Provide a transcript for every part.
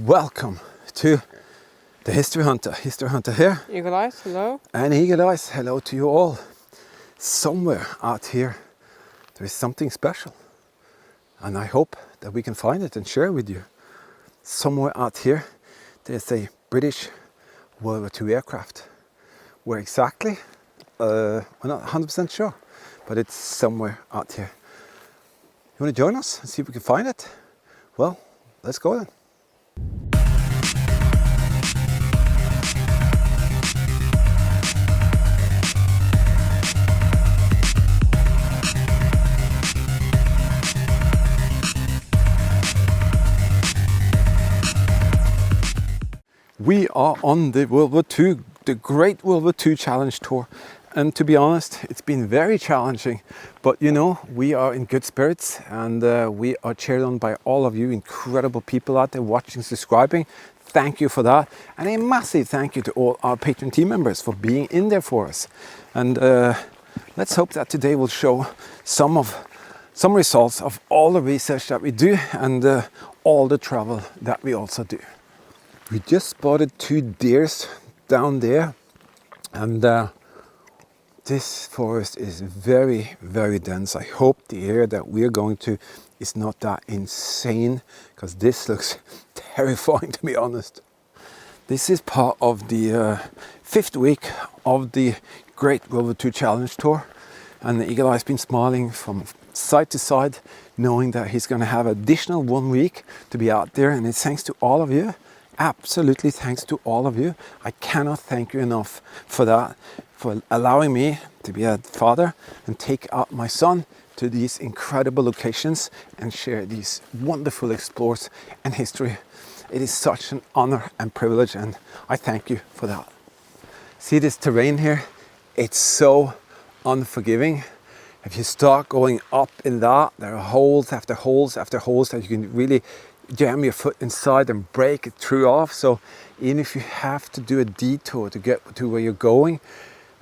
Welcome to the History Hunter. History Hunter here. Eagle Eyes, hello. And Eagle Eyes, hello to you all. Somewhere out here there is something special. And I hope that we can find it and share with you. Somewhere out here there's a British World War II aircraft. Where exactly? We're not 100% sure. But it's somewhere out here. You want to join us and see if we can find it? Well, let's go then. We are on the World War II, the Great World War II Challenge Tour. And to be honest, it's been very challenging. But you know, we are in good spirits and we are cheered on by all of you incredible people out there watching, subscribing. Thank you for that. And a massive thank you to all our Patreon team members for being in there for us. And let's hope that today will show some results of all the research that we do and all the travel that we also do. We just spotted 2 deers down there, and this forest is very, very dense. I hope the area that we're going to is not that insane, because this looks terrifying, to be honest. This is part of the 5th week of the Great World War II Challenge Tour, and the Eagle Eye's been smiling from side to side, knowing that he's going to have additional 1 week to be out there, and it's thanks to all of you. Absolutely thanks to all of you. I cannot thank you enough for that, for allowing me to be a father and take out my son to these incredible locations and share these wonderful explores and history. It is such an honor and privilege, and I thank you for that. See this terrain here? It's so unforgiving. If you start going up in that, there are holes after holes after holes that you can really jam your foot inside and break it through off. So even if you have to do a detour to get to where you're going,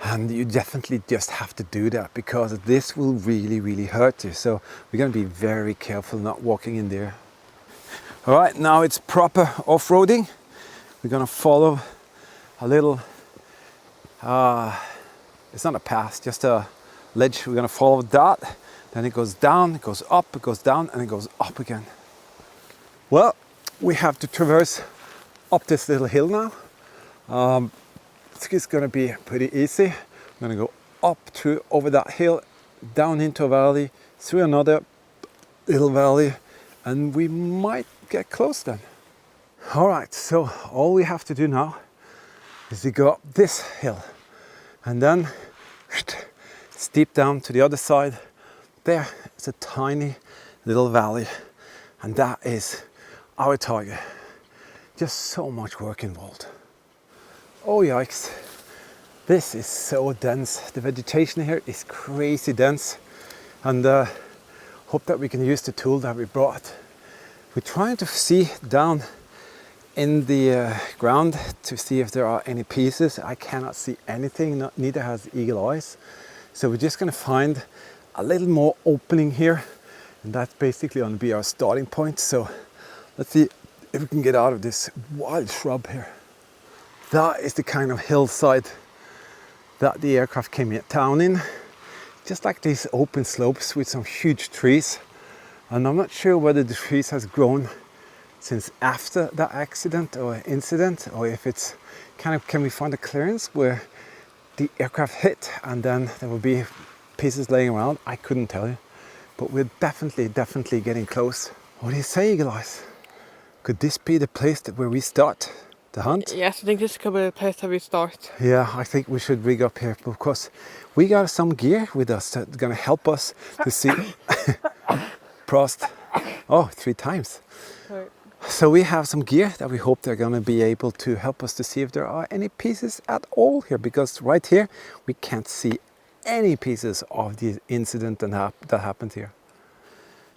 and you definitely just have to do that, because this will really hurt you. So we're going to be very careful not walking in there. All right, now it's proper off-roading. We're going to follow a little it's not a path, just a ledge. We're going to follow that, then it goes down, it goes up, it goes down, and it goes up again. Well, we have to traverse up this little hill now. It's going to be pretty easy. I'm going to go up through over that hill, down into a valley, through another little valley, and we might get close then. All right, so all we have to do now is to go up this hill and then steep down to the other side. There is a tiny little valley, and that is our target. Just so much work involved. Oh yikes, this is so dense. The vegetation here is crazy dense, and hope that we can use the tool that we brought. We're trying to see down in the ground to see if there are any pieces. I cannot see anything, neither has Eagle Eyes. So we're just going to find a little more opening here, and that's basically going to be our starting point. So let's see if we can get out of this wild shrub here. That is the kind of hillside that the aircraft came down in. Just like these open slopes with some huge trees. And I'm not sure whether the trees has grown since after that accident or incident, or if it's kind of, can we find a clearance where the aircraft hit and then there will be pieces laying around. I couldn't tell you. But we're definitely getting close. What do you say, Eagle Eyes? Could this be the place where we start the hunt? Yes, I think this could be the place that we start. Yeah, I think we should rig up here, because we got some gear with us that's going to help us to see. Prost. Oh, 3 times. Right. So we have some gear that we hope they're going to be able to help us to see if there are any pieces at all here, because right here we can't see any pieces of the incident that happened here.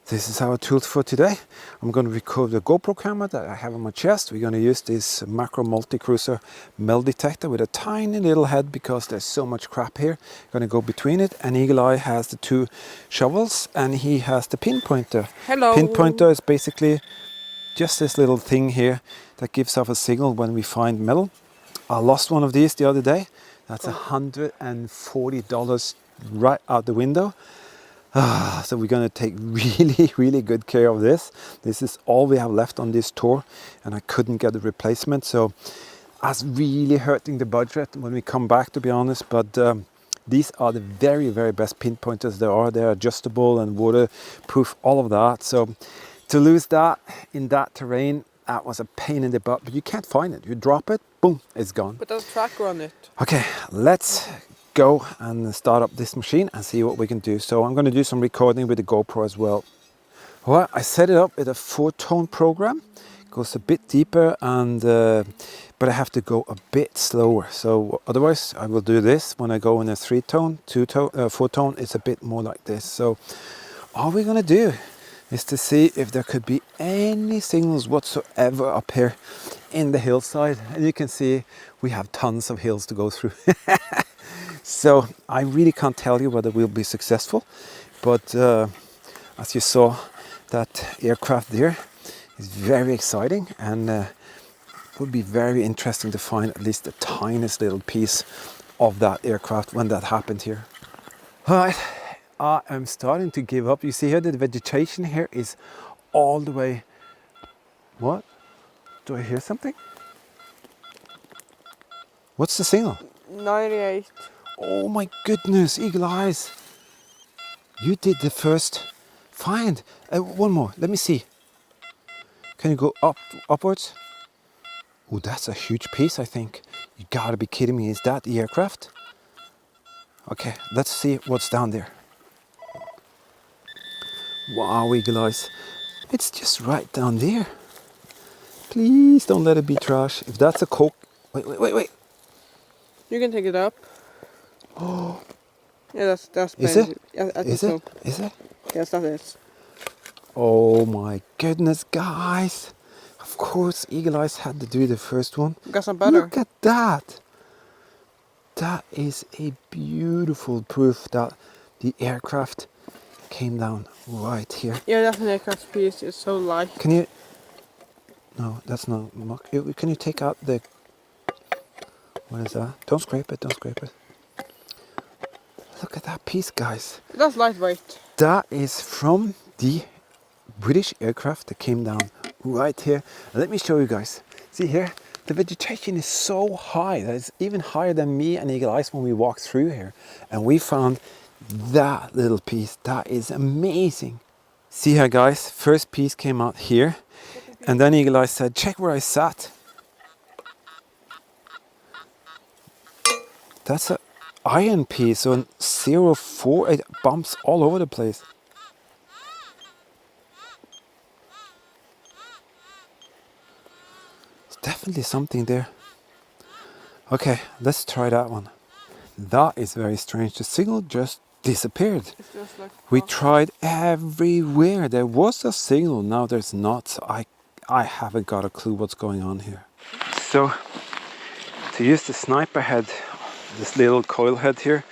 This is our tools for today. I'm going to record the GoPro camera that I have on my chest. We're going to use this macro multi-cruiser metal detector with a tiny little head, because there's so much crap here. Going to go between it, and Eagle Eye has the 2 shovels and he has the pinpointer. Hello. Pinpointer is basically just this little thing here that gives off a signal when we find metal. I lost one of these the other day. That's $140 right out the window. So we're going to take really good care of this. This is all we have left on this tour, and I couldn't get a replacement, so that's really hurting the budget when we come back, to be honest. But these are the very best pinpointers there are. They're adjustable and waterproof, all of that. So to lose that in that terrain, that was a pain in the butt, but you can't find it. You drop it, boom, it's gone. But there's a tracker on it. Okay, let's go and start up this machine and see what we can do. So I'm going to do some recording with the GoPro as well. Well, I set it up with a 4-tone program. It goes a bit deeper, and but I have to go a bit slower. So otherwise I will do this. When I go in a 3-tone, 4-tone, it's a bit more like this. So all we're going to do is to see if there could be any signals whatsoever up here in the hillside. And you can see we have tons of hills to go through. So I really can't tell you whether we'll be successful, but as you saw, that aircraft there is very exciting, and would be very interesting to find at least the tiniest little piece of that aircraft when that happened here. All right, I am starting to give up. You see here, the vegetation here is all the way... What? Do I hear something? What's the signal? 98. Oh my goodness, eagle eyes. You did the first find. One more, let me see. Can you go upwards? Oh, that's a huge piece, I think. You gotta be kidding me. Is that the aircraft? Okay, let's see what's down there. Wow, eagle eyes. It's just right down there. Please don't let it be trash. If that's a coke... Wait. You can take it up. Oh. Yeah, that's Is it? Yeah, I think Is so. it? Is it? Yes, that is. Oh my goodness, guys. Of course, eagle eyes had to do the first one. Got some better. Look at that. That is a beautiful proof that the aircraft came down right here. Yeah, that's an aircraft piece. It's so light. Can you... No, that's not muck. Can you take out the... What is that? Don't scrape it, don't scrape it. Look at that piece, guys. That's lightweight. That is from the British aircraft that came down right here. Let me show you guys. See here, the vegetation is so high that it's even higher than me and Eagle Eyes when we walked through here. And we found that little piece. That is amazing. See here, guys, first piece came out here. And then Eagle Eyes said, check where I sat. That's a iron piece, so 04, it bumps all over the place. It's definitely something there. Okay, let's try that one. That is very strange. The signal just disappeared. It's just like We tried everywhere. There was a signal, now there's not. So I haven't got a clue what's going on here. So, to use the sniper head, this little coil head here,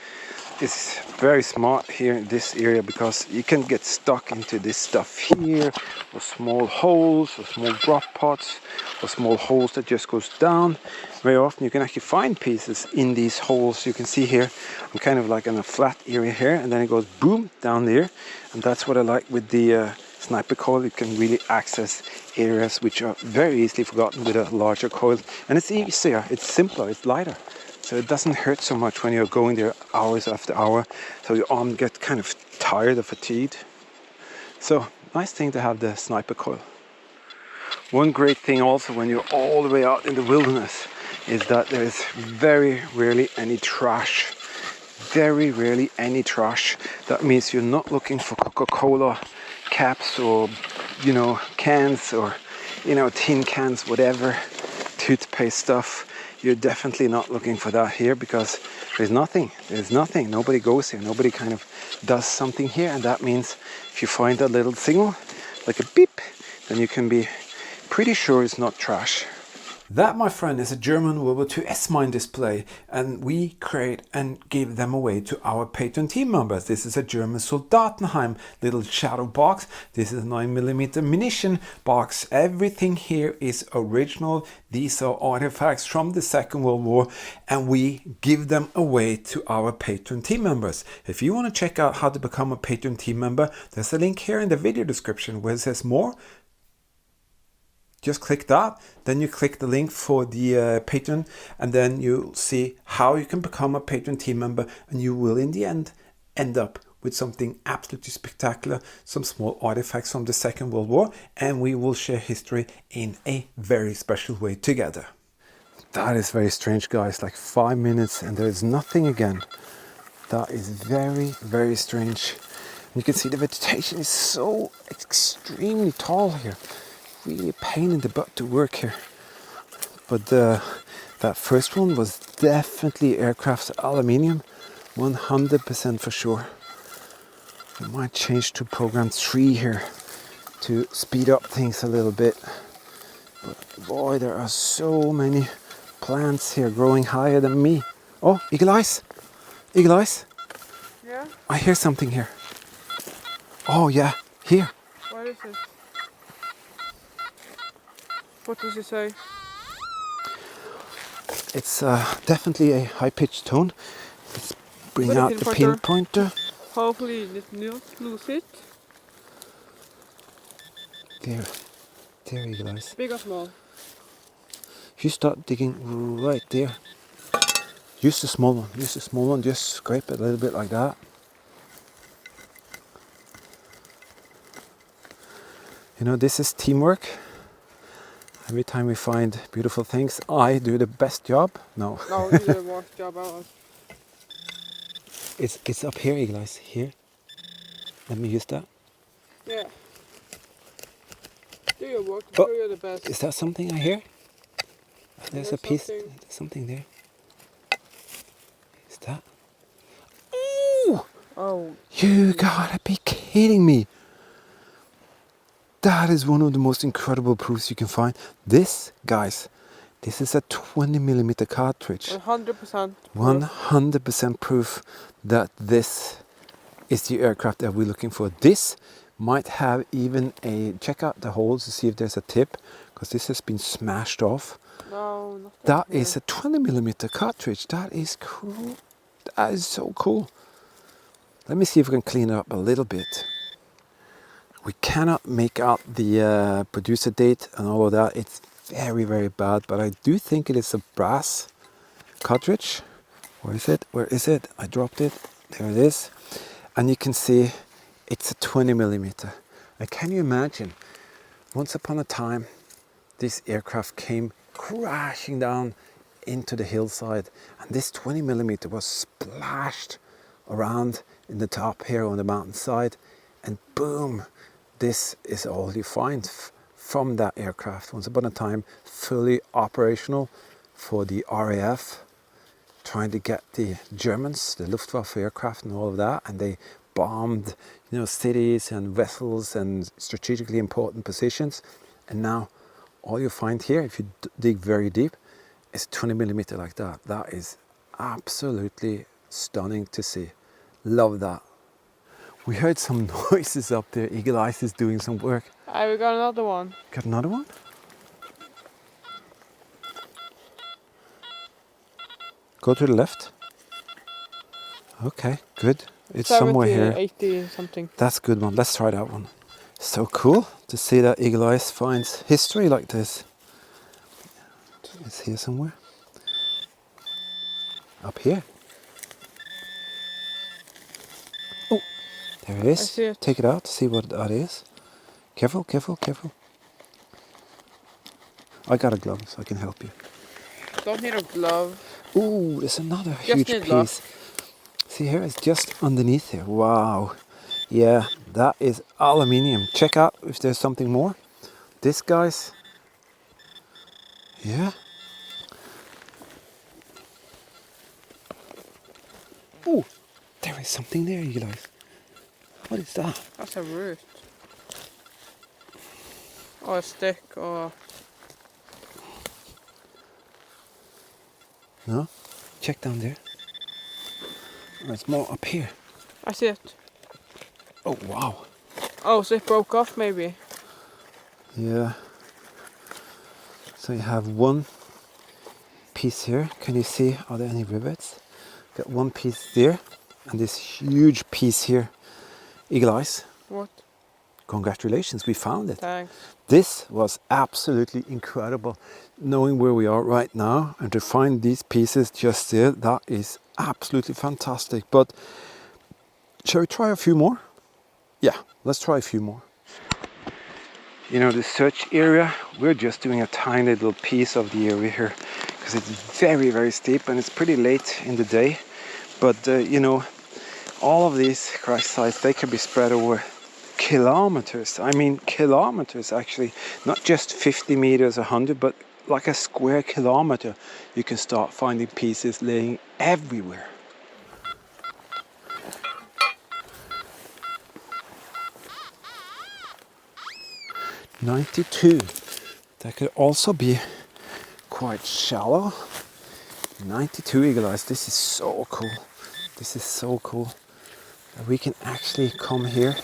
is very smart here in this area, because you can get stuck into this stuff here, or small holes, or small drop pots, or small holes that just goes down. Very often you can actually find pieces in these holes. You can see here, I'm kind of like in a flat area here, and then it goes boom down there, and that's what I like with the sniper coil. You can really access areas which are very easily forgotten with a larger coil, and it's easier, it's simpler, it's lighter. So it doesn't hurt so much when you're going there hours after hour, so your arm gets kind of tired or fatigued. So nice thing to have the sniper coil. One great thing also when you're all the way out in the wilderness is that there is very rarely any trash. Very rarely any trash. That means you're not looking for Coca-Cola caps, or cans, or tin cans, whatever, toothpaste stuff. You're definitely not looking for that here, because there's nothing, nobody goes here, nobody kind of does something here, and that means if you find that little signal, like a beep, then you can be pretty sure it's not trash. That, my friend, is a German World War II S-mine display, and we create and give them away to our patron team members. This is a German Soldatenheim little shadow box. This is a 9mm munition box. Everything here is original. These are artifacts from the Second World War, and we give them away to our patron team members. If you want to check out how to become a patron team member, there's a link here in the video description where it says more. Just click that, then you click the link for the patron, and then you'll see how you can become a patron team member, and you will in the end up with something absolutely spectacular, some small artifacts from the Second World War, and we will share history in a very special way together. That is very strange, guys, like 5 minutes and there is nothing again. That is very, very strange. You can see the vegetation is so extremely tall here. Really a pain in the butt to work here. But that first one was definitely aircraft aluminium, 100% for sure. We might change to program 3 here to speed up things a little bit. But boy, there are so many plants here growing higher than me. Oh, eagle eyes! Eagle eyes! Yeah? I hear something here. Oh yeah, here. What is it? What does it say? It's definitely a high-pitched tone. Let's bring With a out the pinpointer. pinpointer. Hopefully it not lose it. There eagle eyes. Big or small? If you start digging right there, use the small one, just scrape it a little bit like that. You know, this is teamwork. Every time we find beautiful things, I do the best job. No, No, you did a worse job out. it's up here, eagle eyes, here. Let me use that. Yeah. Do your work, Oh, do you the best. Is that something I hear? There's a piece, something. there's something there. Is that? Ooh! Oh. You gotta be kidding me. That is one of the most incredible proofs you can find. This, guys, this is a 20mm cartridge. 100%. 100% proof that this is the aircraft that we're looking for. This might have even a, check out the holes to see if there's a tip, because this has been smashed off. No, nothing. That is a 20mm cartridge. That is cool. That is so cool. Let me see if we can clean it up a little bit. We cannot make out the producer date and all of that. It's very, very bad, but I do think it is a brass cartridge. Where is it? Where is it? I dropped it. There it is. And you can see it's a 20mm. And can you imagine, once upon a time, this aircraft came crashing down into the hillside, and this 20mm was splashed around in the top here on the mountainside, and boom, this is all you find from that aircraft. Once upon a time, fully operational for the RAF, trying to get the Germans, the Luftwaffe aircraft and all of that, and they bombed, you know, cities and vessels and strategically important positions. And now all you find here, if you dig very deep, is 20mm like that. That is absolutely stunning to see. Love that. We heard some noises up there. Eagle Eyes is doing some work. We got another one. Got another one? Go to the left. Okay, good. It's 70, somewhere here. 80 something. That's a good one. Let's try that one. So cool to see that Eagle Eyes finds history like this. It's here somewhere. Up here. Oh, there it is. I see it. Take it out to see what that is. Careful, careful, careful. I got a glove so I can help you. Don't need a glove. Ooh, there's another Just huge need piece. glove. See here, it's just underneath here. Wow. Yeah, that is aluminium. Check out if there's something more. This, guys. Yeah. Ooh, there is something there, you guys. What is that? That's a root. Or a stick, or... No? Check down there. Oh, it's more up here. I see it. Oh, wow. Oh, so it broke off maybe. Yeah. So you have one piece here. Can you see, are there any rivets? Got one piece there and this huge piece here. Eagle eyes. What? Congratulations, we found it. Thanks. This was absolutely incredible. Knowing where we are right now and to find these pieces just there, that is absolutely fantastic. But shall we try a few more? Yeah, let's try a few more. You know, the search area, we're just doing a tiny little piece of the area here because it's very, very steep and it's pretty late in the day. But, you know, all of these crash sites, they can be spread over kilometers. I mean, kilometers actually, not just 50 meters, 100, but like a square kilometer. You can start finding pieces laying everywhere. "92. That could also be quite shallow. 92 eagle eyes. This is so cool. This is so cool. That we can actually come here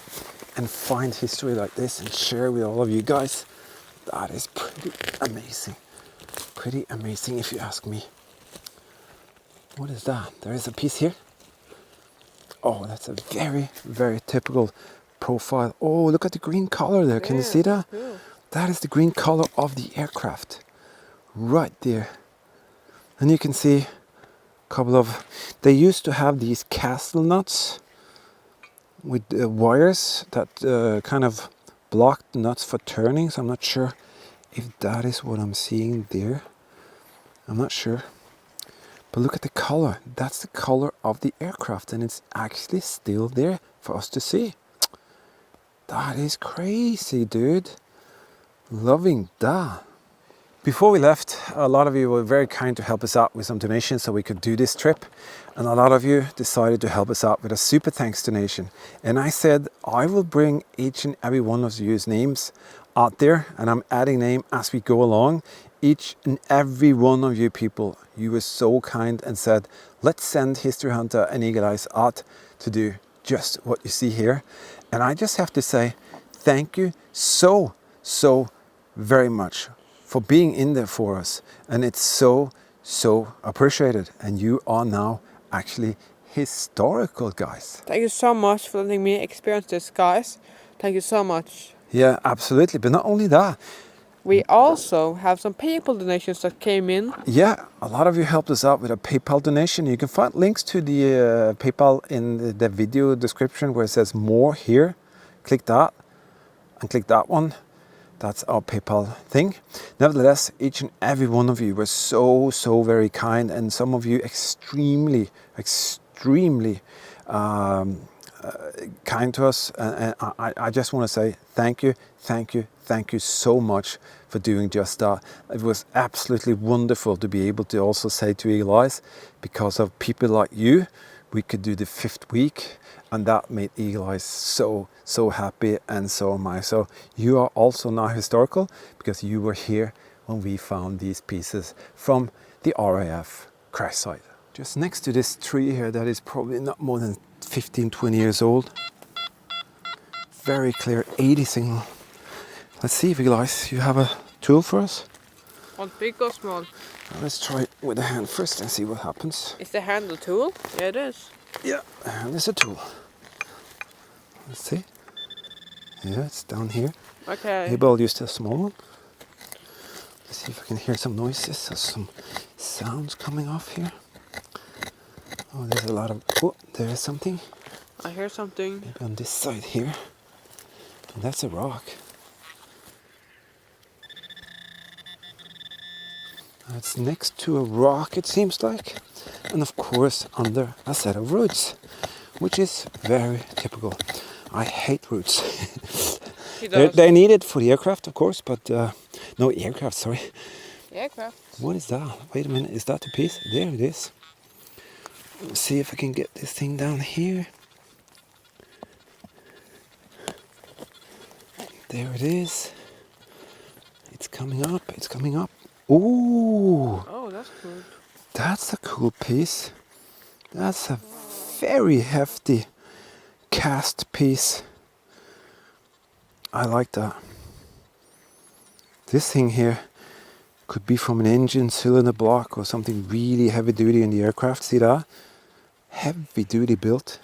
and find history like this and share with all of you guys. That is pretty amazing. Pretty amazing if you ask me. What is that? There is a piece here. Oh, that's a very, very typical profile. Oh, look at the green color there. Can you see that? Cool. That is the green color of the aircraft. Right there. And you can see a couple of... They used to have these castle nuts with wires that kind of blocked the nuts for turning. So I'm not sure if that is what I'm seeing there. I'm not sure. But look at the color. That's the color of the aircraft and it's actually still there for us to see. That is crazy, dude. Loving that. Before we left, a lot of you were very kind to help us out with some donations so we could do this trip. And a lot of you decided to help us out with a super thanks donation. And I said, I will bring each and every one of you's names out there. And I'm adding name as we go along. Each and every one of you people, you were so kind and said, let's send History Hunter and Eagle Eyes out to do just what you see here. And I just have to say, thank you so very much for being in there for us. And it's so appreciated. And you are now actually historical, guys. Thank you so much for letting me experience this, guys. Thank you so much. Yeah, absolutely. But not only that, We also have some PayPal donations that came in. yeah, a lot of you helped us out with a PayPal donation. You can find links to the PayPal in the video description where it says more here. Click that and click that one. That's our PayPal thing. Nevertheless, each and every one of you were so very kind, and some of you extremely kind to us. And I just want to say thank you so much for doing just that. It was absolutely wonderful to be able to also say to Eagle Eyes, because of people like you, we could do the 5th week, and that made Eagle Eyes so happy, and so am I. So you are also now historical because you were here when we found these pieces from the RAF crash site. Just next to this tree here that is probably not more than 15-20 years old. Very clear 80 signal. Let's see if Eagle Eyes, you have a tool for us? One big or small? Let's try it with the hand first and see what happens. Is the handle tool? Yeah, it is. Yeah, and it's a tool. Let's see. Yeah, it's down here. Okay. Maybe I'll use the small one. Let's see if I can hear some noises or some sounds coming off here. Oh, there's a lot of... Oh, there is something. I hear something. Maybe on this side here. And that's a rock. It's next to a rock, it seems like. And of course, under a set of roots, which is very typical. I hate roots. They're needed for the aircraft, of course, but no, aircraft, sorry. Aircraft. What is that? Wait a minute, is that the piece? There it is. Let's see if I can get this thing down here. There it is. It's coming up, it's coming up. Ooh! Oh, that's good. That's a cool piece. That's a very hefty cast piece. I like that. This thing here could be from an engine, cylinder block, or something really heavy duty in the aircraft. See that? Heavy duty built.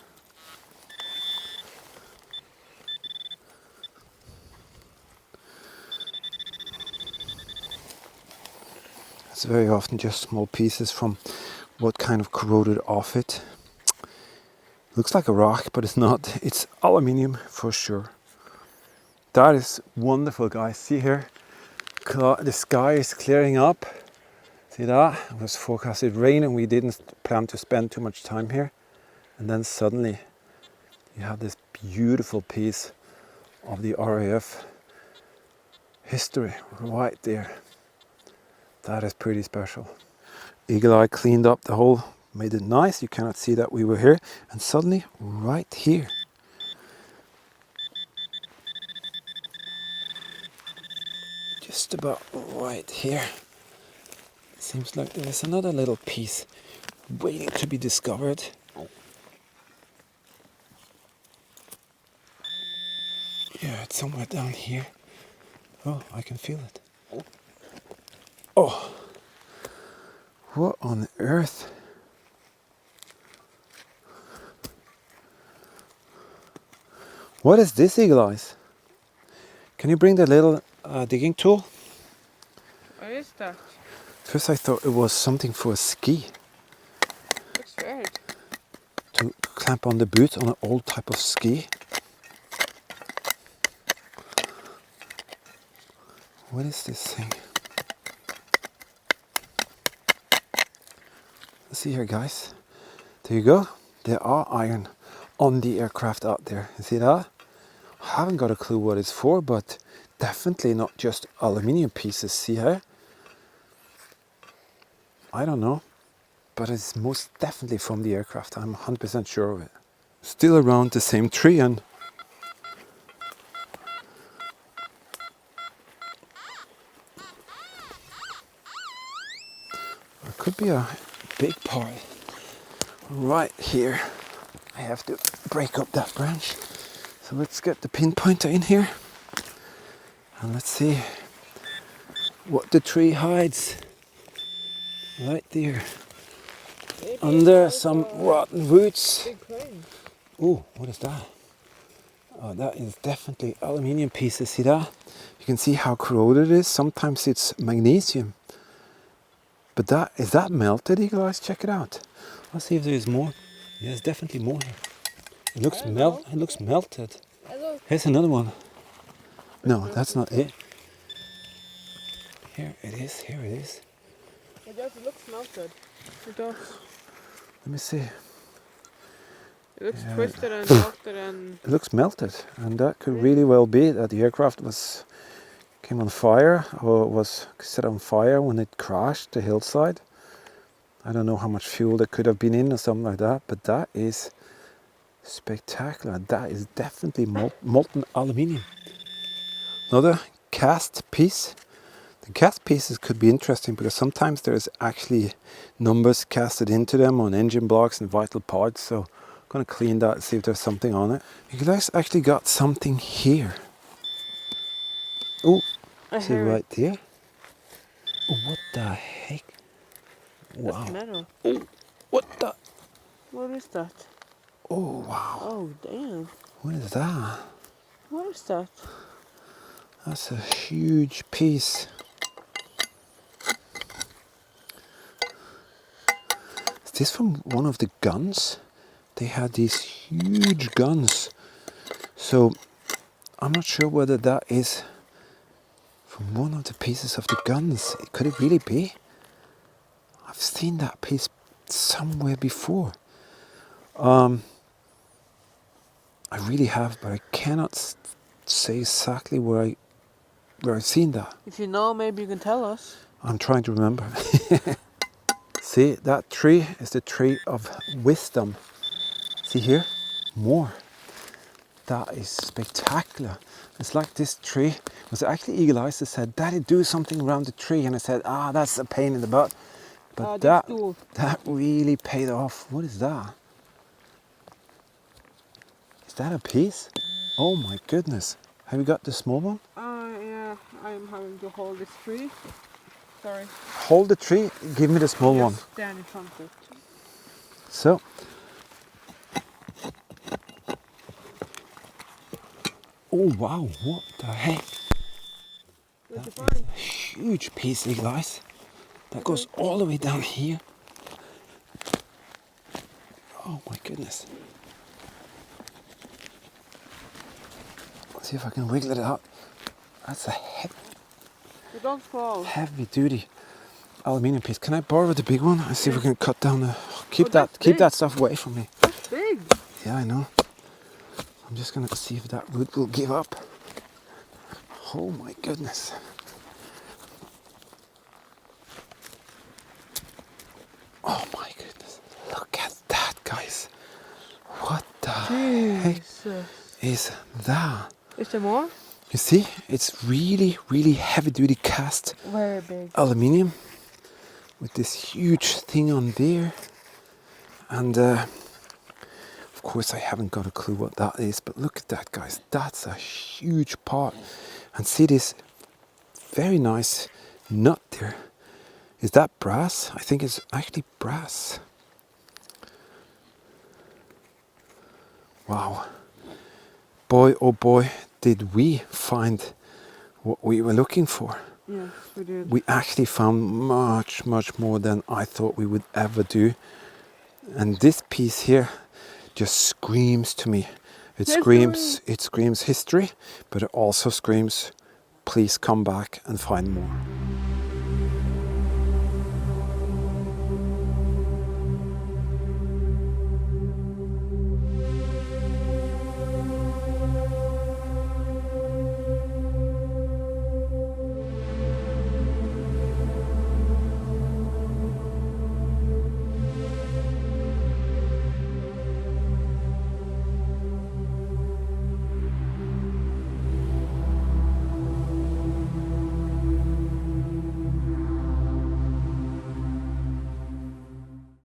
It's very often just small pieces from what kind of corroded off it. Looks like a rock, but it's not. It's aluminium for sure. That is wonderful, guys. See here, the sky is clearing up. See that? It was forecasted rain and we didn't plan to spend too much time here. And then suddenly you have this beautiful piece of the RAF history right there. That is pretty special. Eagle Eye cleaned up the hole, made it nice. You cannot see that we were here. And suddenly, right here, just about right here, seems like there is another little piece waiting to be discovered. Yeah, it's somewhere down here. Oh, I can feel it. Oh, what on earth? What is this, Eagle Eyes? Can you bring the little digging tool? What is that? First I thought it was something for a ski. Looks weird. To clamp on the boot on an old type of ski. What is this thing? See here, guys. There you go. There are iron on the aircraft out there. You see that? I haven't got a clue what it's for, but definitely not just aluminium pieces. See here? I don't know, but it's most definitely from the aircraft. I'm 100% sure of it. Still around the same tree, and there could be a big part right here. I have to break up that branch. So let's get the pinpointer in here and let's see what the tree hides. Right there. Maybe Under it's some like a rotten roots. big crane. Oh, what is that? Oh, that is definitely aluminium pieces. See that? You can see how corroded it is. Sometimes it's magnesium. But that is that melted, Eagle Eyes? Check it out. Let's see if there is more. There's definitely more here. It looks It looks melted. Here's another one. No, that's not it. Here it is. Here it is. It does. It looks melted. It does. Let me see. It looks twisted and melted and... It looks melted, and that could really well be that the aircraft came on fire or was set on fire when it crashed the hillside. I don't know how much fuel there could have been in or something like that, but that is spectacular. That is definitely molten aluminium. Another cast piece. The cast pieces could be interesting because sometimes there's actually numbers casted into them on engine blocks and vital parts. So I'm going to clean that and see if there's something on it. You guys actually got something here. Oh, see right there. Oh, what the heck? Wow. That's metal. Oh, what the? What is that? Oh, wow. Oh, damn. What is that? What is that? That's a huge piece. Is this from one of the guns? They had these huge guns. So I'm not sure whether that is from one of the pieces of the guns. Could it really be? I've seen that piece somewhere before. I really have, but I cannot say exactly where I've seen that. If you know, maybe you can tell us. I'm trying to remember. See, that tree is the tree of wisdom. See here? More. That is spectacular. It's like this tree. It was actually Eagle Eyes that said, "Daddy, do something around the tree." And I said, that's a pain in the butt. But this tool. that really paid off. What is that? Is that a piece? Oh my goodness. Have you got the small one? Yeah, I'm having to hold this tree. Sorry. Hold the tree, give me the small one. Just stand in front of it. So. Oh wow, what the heck? What'd you find? Huge piece, guys. That goes all the way down here. Oh my goodness. Let's see if I can wiggle it out. That's a You don't fall. heavy duty aluminium piece. Can I borrow the big one and see if we can cut down the... Keep that's keep big. that stuff away from me. That's big. Yeah, I know. I'm just gonna see if that wood will give up. Oh my goodness. Oh my goodness. Look at that, guys. What the heck Jesus. is that? Is there more? You see, it's really, really heavy duty cast Very big. aluminium with this huge thing on there. And of course I haven't got a clue what that is, but look at that, guys. That's a huge part. And see this very nice nut there. Is that brass? I think it's actually brass. Wow. Boy, oh boy, did we find what we were looking for. Yes, we did. We actually found much, much more than I thought we would ever do. And this piece here just screams to me. It screams history, but it also screams, please come back and find more.